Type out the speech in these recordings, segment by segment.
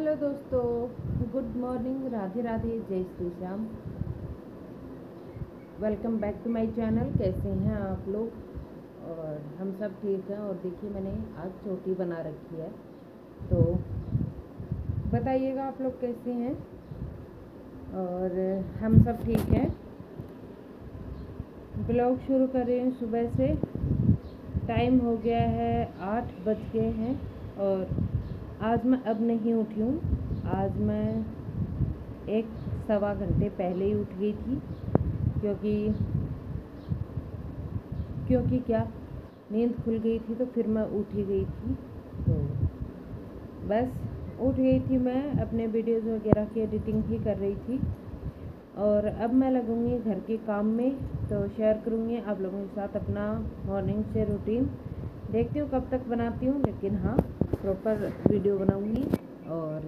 Hello दोस्तों, good morning, Radhe Radhe, जय Shri Shyam. Welcome back to my channel. कैसे हैं आप लोग? और हम सब ठीक हैं। और देखिए, मैंने आज चोटी बना रखी है, तो बताइएगा आप लोग कैसे हैं। और हम सब ठीक हैं। ब्लॉग शुरू कर रही हूँ सुबह से। टाइम हो गया है 8 बज गए हैं और आज मैं अब नहीं उठी हूँ। आज मैं 1-1.25 घंटे पहले ही उठ गई थी, क्योंकि क्या, नींद खुल गई थी तो फिर मैं उठ ही गई थी। तो बस उठ गई थी, मैं अपने वीडियोज़ वगैरह की एडिटिंग ही कर रही थी। और अब मैं लगूँगी घर के काम में, तो शेयर करूँगी आप लोगों के साथ अपना मॉर्निंग से रूटीन। देखती हूँ कब तक बनाती हूँ, लेकिन हाँ, प्रॉपर वीडियो बनाऊँगी। और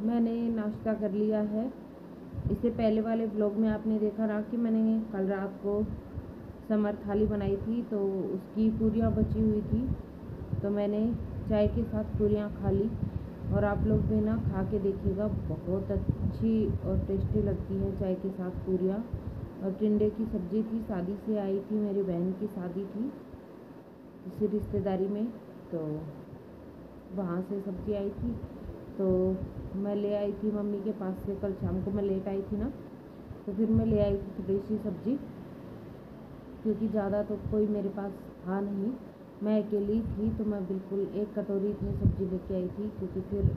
मैंने नाश्ता कर लिया है। इससे पहले वाले ब्लॉग में आपने देखा ना कि मैंने कल रात को समर थाली बनाई थी, तो उसकी पूरियाँ बची हुई थी, तो मैंने चाय के साथ पूरियाँ खा ली। और आप लोग भी ना खा के देखिएगा, बहुत अच्छी और टेस्टी लगती है चाय के साथ पूरियाँ। और टिंडे की सब्ज़ी थी, शादी से आई थी, मेरी बहन की शादी थी इसी रिश्तेदारी में, तो वहाँ से सब्ज़ी आई थी, तो मैं ले आई थी मम्मी के पास से। कल शाम को मैं लेट आई थी ना, तो फिर मैं ले आई थी थोड़ी सी सब्ज़ी, क्योंकि ज़्यादा तो कोई मेरे पास था नहीं, मैं अकेली थी, तो मैं बिल्कुल 1 कटोरी इतनी सब्ज़ी लेके आई थी, क्योंकि फिर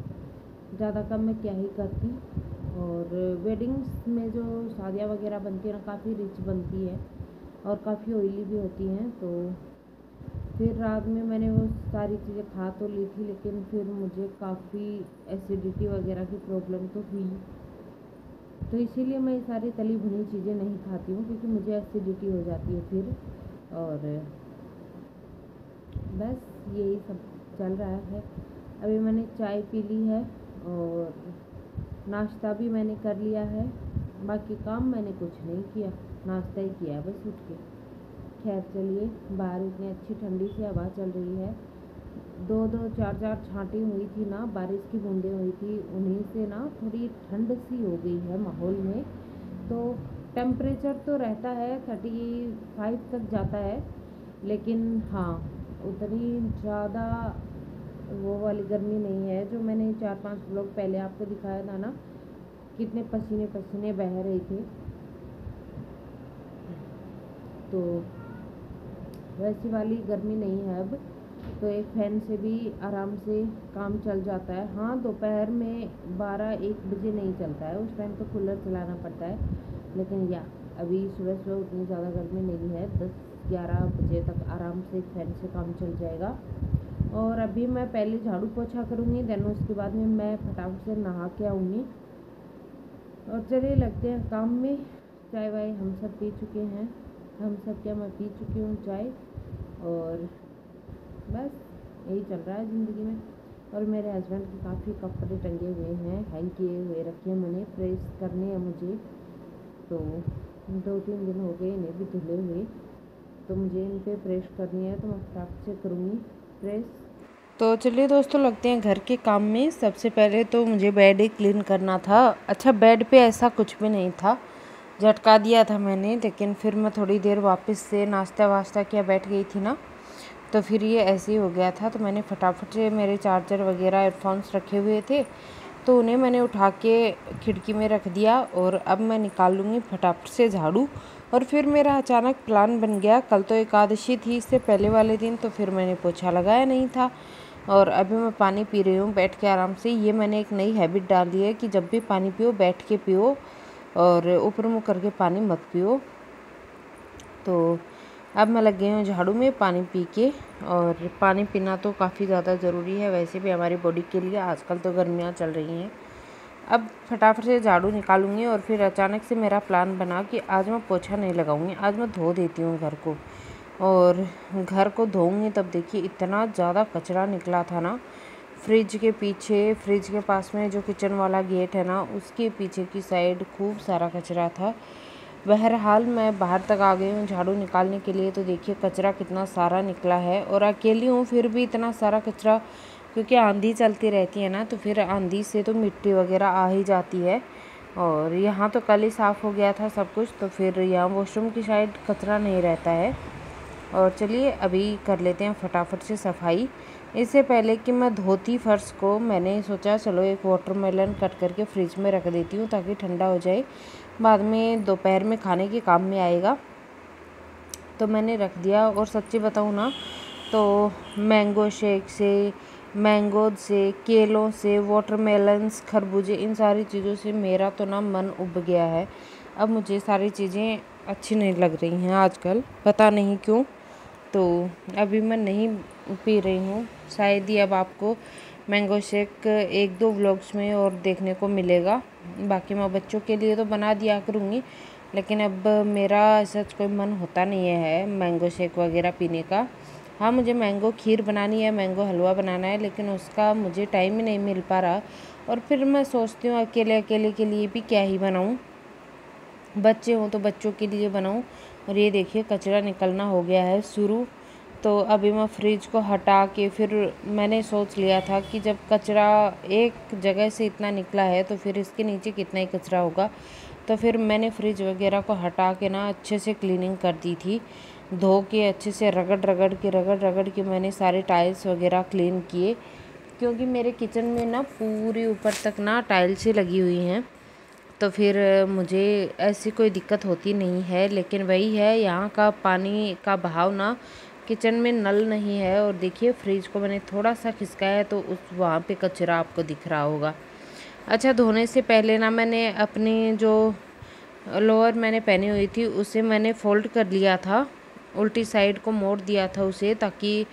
ज़्यादा कम मैं क्या ही करती। और वेडिंग्स में जो शादियाँ वगैरह बनती है ना, काफ़ी रिच बनती है और काफ़ी ऑयली भी होती हैं। तो फिर रात में मैंने वो सारी चीज़ें खा तो ली थी, लेकिन फिर मुझे काफ़ी एसिडिटी वगैरह की प्रॉब्लम तो हुई, तो इसीलिए मैं ये सारी तली भुनी चीज़ें नहीं खाती हूँ, क्योंकि मुझे एसिडिटी हो जाती है फिर। और बस यही सब चल रहा है। अभी मैंने चाय पी ली है और नाश्ता भी मैंने कर लिया है। बाकी काम मैंने कुछ नहीं किया, नाश्ता ही किया बस उठ के। खैर चलिए, बाहर इतनी अच्छी ठंडी सी हवा चल रही है। 2-2 4-4 छाँटें हुई थी ना, बारिश की बूंदें हुई थी, उन्हीं से ना थोड़ी ठंड सी हो गई है माहौल में। तो टेम्परेचर तो रहता है 35 तक जाता है, लेकिन हाँ, उतनी ज़्यादा वो वाली गर्मी नहीं है जो मैंने 4-5 ब्लॉग पहले आपको दिखाया था ना, कितने पसीने पसीने बह रहे थे। तो वैसी वाली गर्मी नहीं है अब, तो एक फ़ैन से भी आराम से काम चल जाता है। हाँ, दोपहर में 12-1 बजे नहीं चलता है, उस टाइम तो कूलर चलाना पड़ता है, लेकिन अभी सुबह सुबह उतनी ज़्यादा गर्मी नहीं है। 10-11 बजे तक आराम से फ़ैन से काम चल जाएगा। और अभी मैं पहले झाड़ू पोछा करूँगी, देन उसके बाद में मैं फटाफट से नहा के आऊँगी। और चलिए लगते हैं काम में। चाय वाय हम सब पी चुके हैं, हम सब क्या, मैं पी चुकी हूँ चाय। और बस यही चल रहा है ज़िंदगी में। और मेरे हस्बैंड के काफ़ी कपड़े टंगे हुए हैं, हैंग किए हुए रखे हैं, मैंने प्रेस करने हैं मुझे, तो 2-3 दिन हो गए इन्हें भी धुले हुए, तो मुझे इन पे प्रेस करनी है, तो मैं फटाफट से करूँगी प्रेस। तो चलिए दोस्तों, लगते हैं घर के काम में। सबसे पहले तो मुझे बेड ही क्लीन करना था। अच्छा, बेड पे ऐसा कुछ भी नहीं था, झटका दिया था मैंने, लेकिन फिर मैं थोड़ी देर वापस से नाश्ता वास्ता किया बैठ गई थी ना, तो फिर ये ऐसे ही हो गया था। तो मैंने फटाफट से, मेरे चार्जर वगैरह एयरफोन्स रखे हुए थे, तो उन्हें मैंने उठा के खिड़की में रख दिया। और अब मैं निकाल लूँगी फटाफट से झाड़ू। और फिर मेरा अचानक प्लान बन गया, कल तो एकादशी थी, इससे पहले वाले दिन तो फिर मैंने पोछा लगाया नहीं था। और अभी मैं पानी पी रही हूँ बैठ के आराम से। ये मैंने एक नई हैबिट डाल दी है कि जब भी पानी पियो बैठ के पियो, और ऊपर मुँह करके पानी मत पियो। तो अब मैं लग गई हूँ झाड़ू में पानी पी के। और पानी पीना तो काफ़ी ज़्यादा ज़रूरी है वैसे भी हमारी बॉडी के लिए, आजकल तो गर्मियाँ चल रही हैं। अब फटाफट से झाड़ू निकालूंगी। और फिर अचानक से मेरा प्लान बना कि आज मैं पोछा नहीं लगाऊंगी, आज मैं धो देती हूँ घर को। और घर को धोऊंगी तब देखिए इतना ज़्यादा कचरा निकला था ना, फ्रिज के पीछे, फ्रिज के पास में जो किचन वाला गेट है ना, उसके पीछे की साइड खूब सारा कचरा था। बहरहाल मैं बाहर तक आ गई हूँ झाड़ू निकालने के लिए, तो देखिए कचरा कितना सारा निकला है। और अकेली हूँ फिर भी इतना सारा कचरा क्योंकि आंधी चलती रहती है ना, तो फिर आंधी से तो मिट्टी वगैरह आ ही जाती है। और यहाँ तो कल ही साफ़ हो गया था सब कुछ, तो फिर यहाँ वॉशरूम की साइड कचरा नहीं रहता है। और चलिए अभी कर लेते हैं फटाफट से सफाई। इससे पहले कि मैं धोती फर्श को, मैंने सोचा चलो एक वाटरमेलन कट करके फ्रिज में रख देती हूँ ताकि ठंडा हो जाए, बाद में दोपहर में खाने के काम में आएगा। तो मैंने रख दिया। और सच्ची बताऊँ ना तो मैंगो शेक से, मैंगो से, केलों से, वाटरमेलन्स, खरबूजे, इन सारी चीज़ों से मेरा तो ना मन उब गया है। अब मुझे सारी चीज़ें अच्छी नहीं लग रही हैं आजकल, पता नहीं क्यों। तो अभी मैं नहीं पी रही हूँ। शायद ही अब आपको मैंगो शेक एक दो व्लॉग्स में और देखने को मिलेगा। बाकी मैं बच्चों के लिए तो बना दिया करूँगी, लेकिन अब मेरा ऐसा कोई मन होता नहीं है मैंगो शेक वगैरह पीने का। हाँ, मुझे मैंगो खीर बनानी है, मैंगो हलवा बनाना है, लेकिन उसका मुझे टाइम ही नहीं मिल पा रहा। और फिर मैं सोचती हूँ अकेले अकेले के लिए भी क्या ही बनाऊँ, बच्चे हों तो बच्चों के लिए बनाऊँ। और ये देखिए कचरा निकलना हो गया है शुरू। तो अभी मैं फ्रिज को हटा के, फिर मैंने सोच लिया था कि जब कचरा एक जगह से इतना निकला है तो फिर इसके नीचे कितना ही कचरा होगा। तो फिर मैंने फ्रिज वगैरह को हटा के ना अच्छे से क्लीनिंग कर दी थी, धो के अच्छे से रगड़ रगड़ के मैंने सारे टाइल्स वगैरह क्लीन किए। क्योंकि मेरे किचन में ना पूरी ऊपर तक ना टाइल्सें लगी हुई हैं, तो फिर मुझे ऐसी कोई दिक्कत होती नहीं है। लेकिन वही है, यहाँ का पानी का बहाव ना, किचन में नल नहीं है। और देखिए फ्रिज को मैंने थोड़ा सा खिसकाया है तो उस वहाँ पे कचरा आपको दिख रहा होगा। अच्छा, धोने से पहले ना मैंने अपनी जो लोअर मैंने पहनी हुई थी उसे मैंने फ़ोल्ड कर लिया था, उल्टी साइड को मोड़ दिया था उसे, ताकि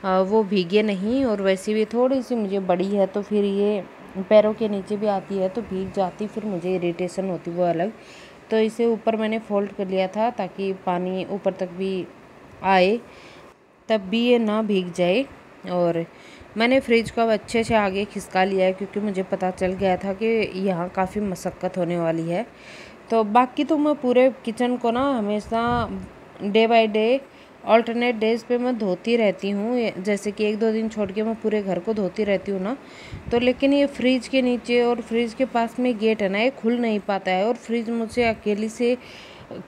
वो भीगे नहीं। और वैसे भी थोड़ी सी मुझे बड़ी है तो फिर ये पैरों के नीचे भी आती है तो भीग जाती, फिर मुझे इरिटेशन होती वो अलग। तो इसे ऊपर मैंने फ़ोल्ड कर लिया था ताकि पानी ऊपर तक भी आए, तब भी ये ना भीग जाए। और मैंने फ्रिज को अब अच्छे से आगे खिसका लिया है, क्योंकि मुझे पता चल गया था कि यहाँ काफ़ी मशक्क़त होने वाली है। तो बाकी तो मैं पूरे किचन को ना हमेशा day by day, alternate days पे मैं धोती रहती हूँ। जैसे कि एक दो दिन छोड़ के मैं पूरे घर को धोती रहती हूँ ना। तो लेकिन ये फ्रिज के नीचे और फ्रिज के पास में गेट है ना, ये खुल नहीं पाता है और फ्रिज मुझसे अकेली से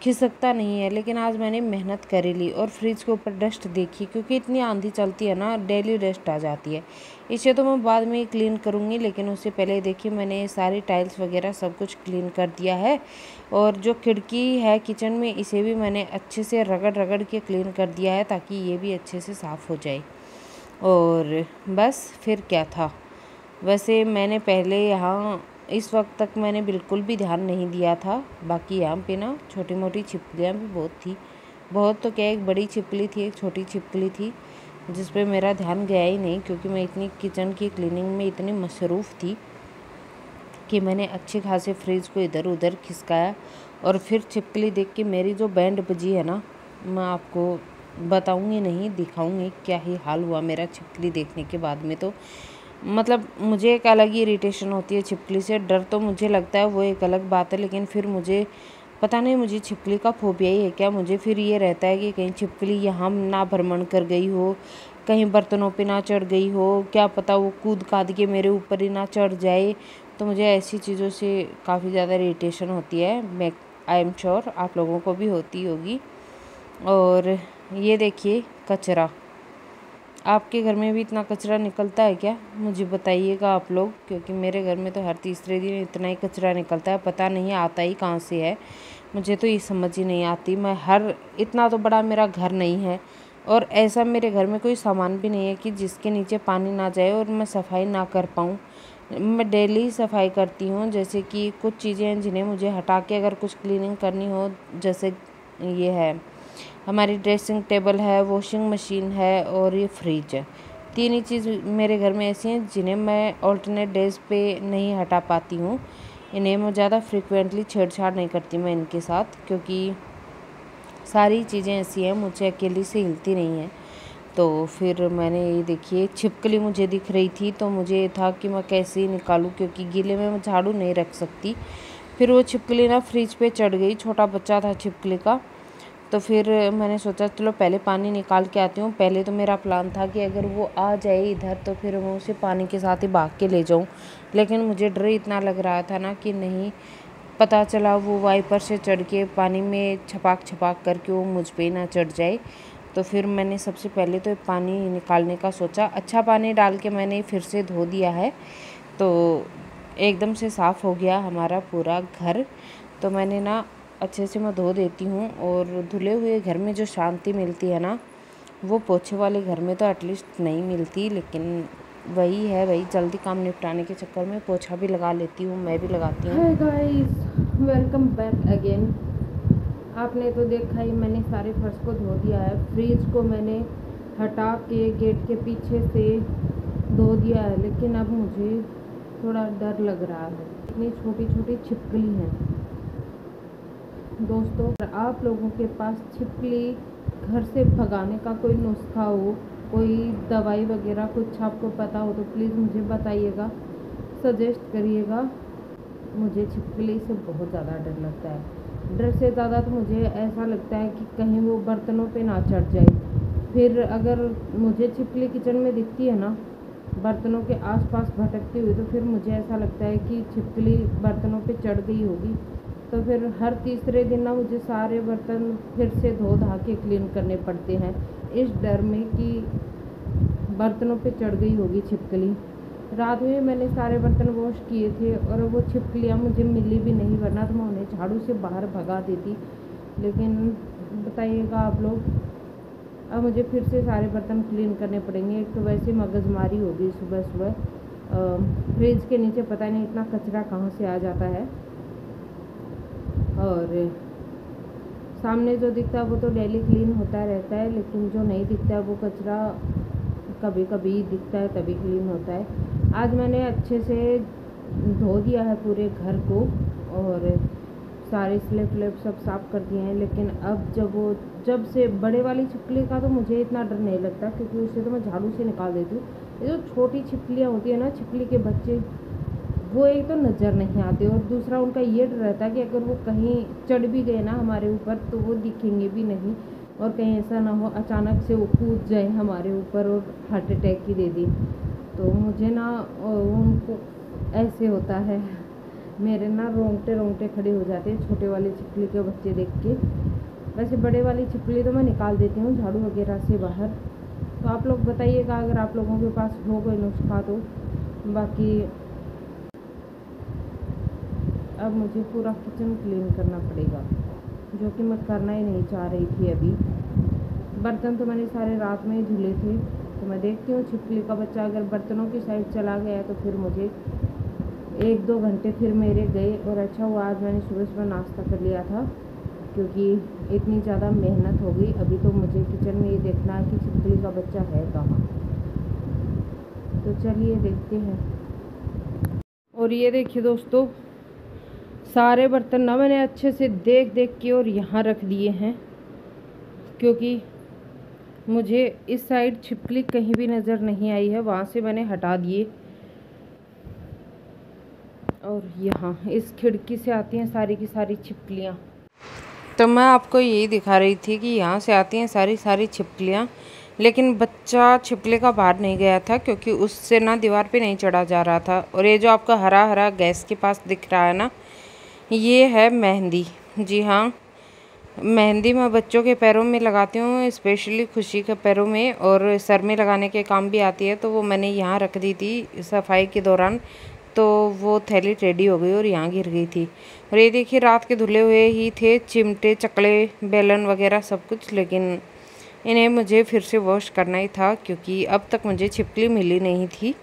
खिसकता नहीं है। लेकिन आज मैंने मेहनत करी ली और फ्रिज के ऊपर डस्ट देखी, क्योंकि इतनी आंधी चलती है ना, डेली डस्ट आ जाती है। इसे तो मैं बाद में ही क्लीन करूँगी, लेकिन उससे पहले देखिए मैंने सारी टाइल्स वगैरह सब कुछ क्लीन कर दिया है। और जो खिड़की है किचन में, इसे भी मैंने अच्छे से रगड़ रगड़ के क्लीन कर दिया है ताकि ये भी अच्छे से साफ़ हो जाए। और बस फिर क्या था, वैसे मैंने पहले यहाँ इस वक्त तक मैंने बिल्कुल भी ध्यान नहीं दिया था। बाकी यहाँ पे ना छोटी मोटी छिपकलियाँ भी बहुत थी, बहुत तो क्या, एक बड़ी छिपकली थी, एक छोटी छिपकली थी, जिस पे मेरा ध्यान गया ही नहीं, क्योंकि मैं इतनी किचन की क्लीनिंग में इतनी मसरूफ़ थी कि मैंने अच्छे खासे फ्रिज को इधर उधर खिसकाया। और फिर छिपकली देख के मेरी जो बैंड बजी है ना, मैं आपको बताऊँगी नहीं, दिखाऊँगी क्या ही हाल हुआ मेरा छिपकली देखने के बाद में। तो मतलब मुझे एक अलग ही इरिटेशन होती है छिपकली से। डर तो मुझे लगता है वो एक अलग बात है, लेकिन फिर मुझे पता नहीं, मुझे छिपकली का फोबिया ही है क्या। मुझे फिर ये रहता है कि कहीं छिपकली यहाँ ना भ्रमण कर गई हो, कहीं बर्तनों पे ना चढ़ गई हो, क्या पता वो कूद काद के मेरे ऊपर ही ना चढ़ जाए। तो मुझे ऐसी चीज़ों से काफ़ी ज़्यादा इरिटेशन होती है। मैं आई एम श्योर आप लोगों को भी होती होगी। और ये देखिए कचरा, आपके घर में भी इतना कचरा निकलता है क्या, मुझे बताइएगा आप लोग, क्योंकि मेरे घर में तो हर तीसरे दिन इतना ही कचरा निकलता है। पता नहीं आता ही कहाँ से है, मुझे तो ये समझ ही नहीं आती। मैं इतना तो बड़ा मेरा घर नहीं है, और ऐसा मेरे घर में कोई सामान भी नहीं है कि जिसके नीचे पानी ना जाए और मैं सफाई ना कर पाऊँ। मैं डेली सफाई करती हूँ। जैसे कि कुछ चीज़ें हैं जिन्हें मुझे हटा के अगर कुछ क्लीनिंग करनी हो, जैसे ये है हमारी ड्रेसिंग टेबल है, वॉशिंग मशीन है और ये फ्रिज है। तीन ही चीज़ मेरे घर में ऐसी हैं जिन्हें मैं ऑल्टरनेट डेज़ पे नहीं हटा पाती हूँ। इन्हें मैं ज़्यादा फ्रिक्वेंटली छेड़छाड़ नहीं करती मैं इनके साथ, क्योंकि सारी चीज़ें ऐसी हैं मुझसे अकेली से हिलती नहीं हैं। तो फिर मैंने ये देखिए छिपकली मुझे दिख रही थी, तो मुझे था कि मैं कैसे निकालूं, क्योंकि गीले में मैं झाड़ू नहीं रख सकती। फिर वो छिपकली ना फ्रिज पे चढ़ गई, छोटा बच्चा था छिपकली का, तो फिर मैंने सोचा चलो पहले पानी निकाल के आती हूँ। पहले तो मेरा प्लान था कि अगर वो आ जाए इधर तो फिर मैं उसे पानी के साथ ही भाग के ले जाऊँ, लेकिन मुझे डर इतना लग रहा था ना कि नहीं, पता चला वो वाइपर से चढ़ के पानी में छपाक छपाक करके वो मुझ पे ना चढ़ जाए। तो फिर मैंने सबसे पहले तो पानी निकालने का सोचा। अच्छा पानी डाल के मैंने फिर से धो दिया है, तो एकदम से साफ़ हो गया हमारा पूरा घर। तो मैंने ना अच्छे से मैं धो देती हूँ, और धुले हुए घर में जो शांति मिलती है ना, वो पोछे वाले घर में तो एटलीस्ट नहीं मिलती। लेकिन वही है, वही जल्दी काम निपटाने के चक्कर में पोछा भी लगा लेती हूँ, मैं भी लगाती हूँ। Hi guys, welcome back again. आपने तो देखा ही, मैंने सारे फर्श को धो दिया है। फ्रिज को मैंने हटा के गेट के पीछे से धो दिया है, लेकिन अब मुझे थोड़ा डर लग रहा है। इतनी छोटी छोटी छिपकली हैं दोस्तों। अगर आप लोगों के पास छिपकली घर से भगाने का कोई नुस्खा हो, कोई दवाई वगैरह कुछ आपको पता हो तो प्लीज़ मुझे बताइएगा, सजेस्ट करिएगा। मुझे छिपकली से बहुत ज़्यादा डर लगता है। डर से ज़्यादा तो मुझे ऐसा लगता है कि कहीं वो बर्तनों पे ना चढ़ जाए। फिर अगर मुझे छिपकली किचन में दिखती है ना, बर्तनों के आसपास भटकती हुई, तो फिर मुझे ऐसा लगता है कि छिपकली बर्तनों पे चढ़ गई होगी। तो फिर हर तीसरे दिन ना मुझे सारे बर्तन फिर से धो धा के क्लीन करने पड़ते हैं, इस डर में कि बर्तनों पे चढ़ गई होगी छिपकली। रात में मैंने सारे बर्तन वॉश किए थे और वो छिपकलियाँ मुझे मिली भी नहीं, वरना तो मैं उन्हें झाड़ू से बाहर भगा देती। लेकिन बताइएगा आप लोग, अब मुझे फिर से सारे बर्तन क्लीन करने पड़ेंगे। एक तो वैसे मगजमारी हो गई सुबह सुबह। फ्रिज के नीचे पता नहीं इतना कचरा कहाँ से आ जाता है, और सामने जो दिखता है वो तो डेली क्लीन होता रहता है, लेकिन जो नहीं दिखता है वो कचरा कभी कभी दिखता है तभी क्लीन होता है। आज मैंने अच्छे से धो दिया है पूरे घर को, और सारे स्लेब व्लेब सब साफ़ कर दिए हैं। लेकिन अब जब से बड़े वाली छिपकली का तो मुझे इतना डर नहीं लगता, क्योंकि उसे तो मैं झाड़ू से निकाल देती हूँ। ये जो छोटी छिपकलियाँ होती है ना, छिपकली के बच्चे, वो एक तो नज़र नहीं आते, और दूसरा उनका ये डर रहता है कि अगर वो कहीं चढ़ भी गए ना हमारे ऊपर तो वो दिखेंगे भी नहीं, और कहीं ऐसा ना हो अचानक से वो कूद जाए हमारे ऊपर और हार्ट अटैक ही दे दी। तो मुझे ना उनको ऐसे होता है, मेरे ना रोंगटे खड़े हो जाते हैं छोटे वाले छिपकली के बच्चे देख के। वैसे बड़े वाली छिपकली तो मैं निकाल देती हूँ झाड़ू वगैरह से बाहर। तो आप लोग बताइएगा अगर आप लोगों के पास हो कोई नुस्खा तो। बाकी अब मुझे पूरा किचन क्लीन करना पड़ेगा, जो कि मैं करना ही नहीं चाह रही थी अभी। बर्तन तो मैंने सारे रात में ही धुले थे। तो मैं देखती हूँ छिपकली का बच्चा अगर बर्तनों की साइड चला गया तो फिर मुझे 1-2 घंटे फिर मेरे गए। और अच्छा हुआ आज मैंने सुबह सुबह नाश्ता कर लिया था, क्योंकि इतनी ज़्यादा मेहनत हो गई। अभी तो मुझे किचन में ये देखना है कि छिपकली का बच्चा है कहाँ। तो चलिए देखते हैं। और ये देखिए दोस्तों, सारे बर्तन ना मैंने अच्छे से देख देख के और यहाँ रख दिए हैं, क्योंकि मुझे इस साइड छिपकली कहीं भी नज़र नहीं आई है, वहाँ से मैंने हटा दिए। और यहाँ इस खिड़की से आती हैं सारी की सारी छिपकलियाँ। तो मैं आपको यही दिखा रही थी कि यहाँ से आती हैं सारी छिपकलियाँ, लेकिन बच्चा छिपकली का बाहर नहीं गया था, क्योंकि उससे ना दीवार पे नहीं चढ़ा जा रहा था। और ये जो आपका हरा हरा गैस के पास दिख रहा है ना, ये है मेहंदी। जी हाँ, मेहंदी मैं बच्चों के पैरों में लगाती हूँ, स्पेशली खुशी के पैरों में, और सर में लगाने के काम भी आती है। तो वो मैंने यहाँ रख दी थी सफाई के दौरान, तो वो थैली टेढ़ी हो गई और यहाँ गिर गई थी। और ये देखिए रात के धुले हुए ही थे चिमटे, चकले, बेलन वगैरह सब कुछ, लेकिन इन्हें मुझे फिर से वॉश करना ही था, क्योंकि अब तक मुझे छिपकली मिली नहीं थी।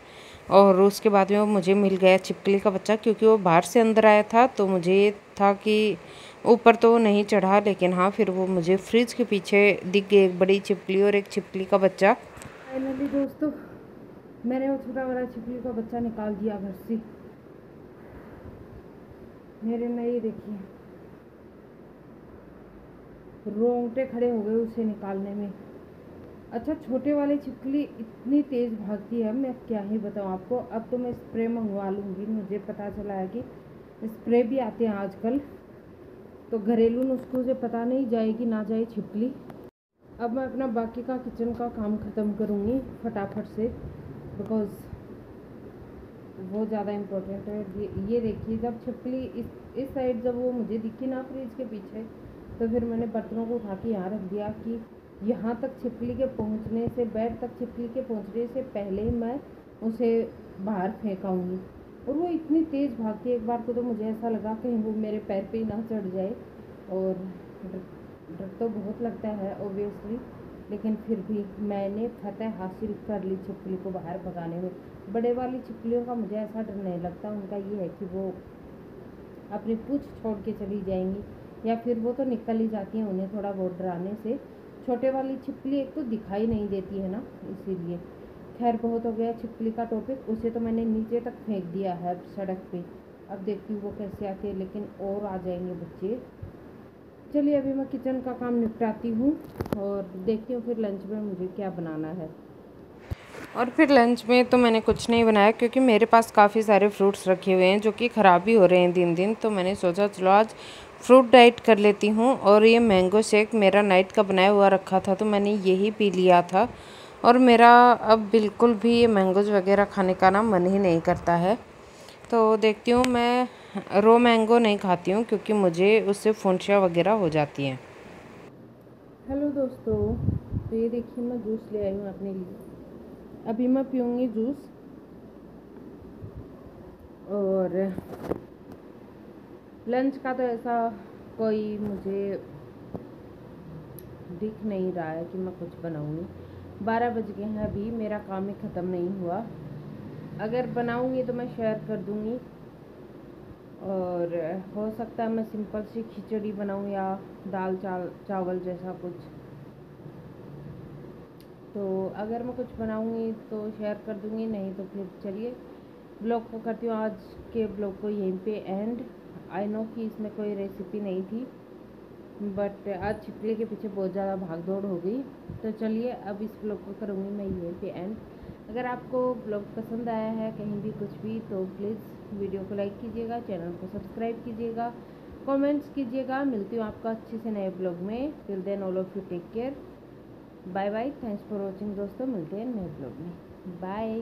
और उसके बाद में वो मुझे मिल गया छिपकली का बच्चा, क्योंकि वो बाहर से अंदर आया था। तो मुझे ये था कि ऊपर तो वो नहीं चढ़ा, लेकिन हाँ फिर वो मुझे फ्रिज के पीछे दिख गई एक बड़ी छिपकली और एक छिपकली का बच्चा। फाइनली दोस्तों, मैंने वो छोटा वाला छिपकली का बच्चा निकाल दिया घर से। मेरे में ये देखिए रोंगटे खड़े हो गए उसे निकालने में। अच्छा, छोटे वाली छिपकली इतनी तेज़ भागती है, मैं क्या ही बताऊँ आपको। अब तो मैं स्प्रे मंगवा लूँगी, मुझे पता चला है कि स्प्रे भी आते हैं आजकल। तो घरेलू नुस्खों से पता नहीं जाएगी ना जाए छिपकली। अब मैं अपना बाकी का किचन का काम ख़त्म करूँगी फटाफट से, बिकॉज़ वो ज़्यादा इम्पोर्टेंट है। ये देखिए, जब छिपकली इस साइड जब वो मुझे दिखी ना फ्रिज के पीछे, तो फिर मैंने बर्तनों को उठा के यहाँ रख दिया कि यहाँ तक छिपकली के पहुँचने से, बेड तक छिपकली के पहुँचने से पहले ही मैं उसे बाहर फेंकाऊँगी। और वो इतनी तेज़ भागती है, एक बार को तो मुझे ऐसा लगा कहीं वो मेरे पैर पे ही ना चढ़ जाए। और डर तो बहुत लगता है ऑब्वियसली, लेकिन फिर भी मैंने फतह हासिल कर ली छिपकली को बाहर भगाने में। बड़े वाली छिपकलियों का मुझे ऐसा डर नहीं लगता, उनका ये है कि वो अपनी पूँछ छोड़ के चली जाएंगी, या फिर वो तो निकल ही जाती हैं उन्हें थोड़ा बहुत डराने से। छोटे वाली छिपकली एक तो दिखाई नहीं देती है ना, इसीलिए। खैर, बहुत हो गया छिपकली का टॉपिक। उसे तो मैंने नीचे तक फेंक दिया है सड़क पे। अब देखती हूँ वो कैसे आती है, लेकिन और आ जाएंगे बच्चे। चलिए, अभी मैं किचन का काम निपटाती हूँ और देखती हूँ फिर लंच में मुझे क्या बनाना है। और फिर लंच में तो मैंने कुछ नहीं बनाया, क्योंकि मेरे पास काफ़ी सारे फ्रूट्स रखे हुए हैं जो कि ख़राब भी हो रहे हैं दिन दिन। तो मैंने सोचा चलो आज फ्रूट डाइट कर लेती हूँ। और ये मैंगो शेक मेरा नाइट का बनाया हुआ रखा था, तो मैंने यही पी लिया था। और मेरा अब बिल्कुल भी ये मैंगोज़ वगैरह खाने का ना मन ही नहीं करता है। तो देखती हूँ, मैं रो मैंगो नहीं खाती हूँ क्योंकि मुझे उससे फुंसियाँ वगैरह हो जाती हैं। हेलो दोस्तों, तो ये देखिए मैं जूस ले आई हूँ अपने लिए। अभी मैं पीऊँगी जूस। और लंच का तो ऐसा कोई मुझे दिख नहीं रहा है कि मैं कुछ बनाऊँगी। 12 बज गए हैं, अभी मेरा काम ही ख़त्म नहीं हुआ। अगर बनाऊँगी तो मैं शेयर कर दूँगी। और हो सकता है मैं सिंपल सी खिचड़ी बनाऊँ या दाल चावल जैसा कुछ। तो अगर मैं कुछ बनाऊँगी तो शेयर कर दूँगी, नहीं तो फिर चलिए ब्लॉग को करती हूँ, आज के ब्लॉग को यहीं पे एंड। आई नो कि इसमें कोई रेसिपी नहीं थी, बट आज छिपकली के पीछे बहुत ज़्यादा भाग दौड़ हो गई। तो चलिए अब इस ब्लॉग को करूँगी मैं यहीं पे एंड। अगर आपको ब्लॉग पसंद आया है कहीं भी कुछ भी, तो प्लीज़ वीडियो को लाइक कीजिएगा, चैनल को सब्सक्राइब कीजिएगा, कमेंट्स कीजिएगा। मिलती हूँ आपका अच्छे से नए ब्लॉग में। Till then all of you take care, bye bye, thanks for watching दोस्तों। मिलते हैं नए ब्लॉग में, बाय।